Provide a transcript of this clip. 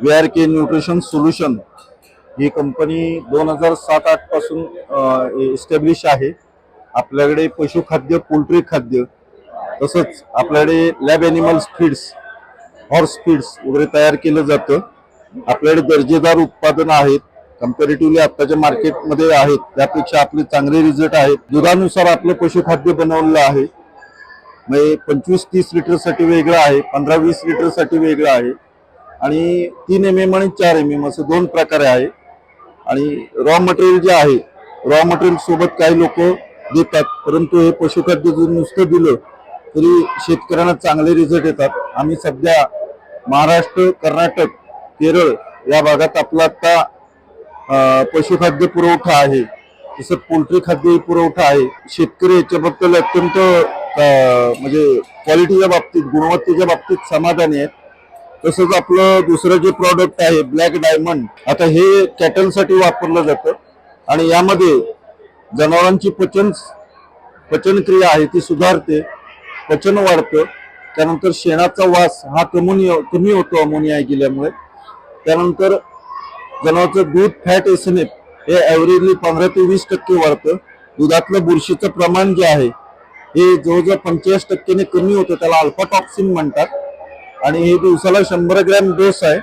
VRK nutrition solution ही company 2007-8 पासून establish आहे। आपल्याकडे पशुखाद्य, पोल्ट्री खाद्य तसंच आपल्याकडे lab animals feeds, horse feeds वगैरे तयार केलं जातं। आपल्याकडे दर्जेदार उत्पादनं आहेत, कंपॅरेटिव्हली आताच्या मार्केटमध्ये आहेत त्यापेक्षा आपले चांगले रिझल्ट आहेत। दुधानुसार आपलं पशुखाद्य बनवलेलं आहे। म्हणजे 25-30 लिटरसाठी वेगळं आहे, 15-20 लिटरसाठी वेगळं आहे आणि 3 mm आणि 4 mm असे दोन प्रकार आहे। आणि रॉ मटेरियल जे आहे, रॉ मटेरियल सोबत काही लोक देतात, परंतु हे पशुखाद्य जर नुसतं दिलं तरी शेतकऱ्यांना चांगले रिझल्ट येतात। आम्ही सध्या महाराष्ट्र, कर्नाटक, केरळ या भागात आपला आता पशुखाद्य पुरवठा आहे, तसं पोल्ट्री खाद्य पुरवठा आहे। शेतकरी याच्याबद्दल अत्यंत म्हणजे क्वालिटीच्या बाबतीत, गुणवत्तेच्या बाबतीत समाधानी आहेत। तसंच आपलं दुसरं जे प्रॉडक्ट आहे ब्लॅक डायमंड, आता हे कॅटलसाठी वापरलं जातं आणि यामध्ये जनावरांची पचनक्रिया आहे ती सुधारते, पचन वाढतं, त्यानंतर शेणाचा वास हा कमी होतो अमोनिया गेल्यामुळे। त्यानंतर जनावरांचं दूध फॅट एसएनएफ हे ॲव्हरेजली 15 ते 20% वाढतं। दुधातलं बुरशीचं प्रमाण जे आहे हे जवळजवळ 85% कमी होतं, त्याला अल्फा टॉक्सिन म्हणतात। आणि हे दिवसाला 100 ग्रॅम डोस आहे।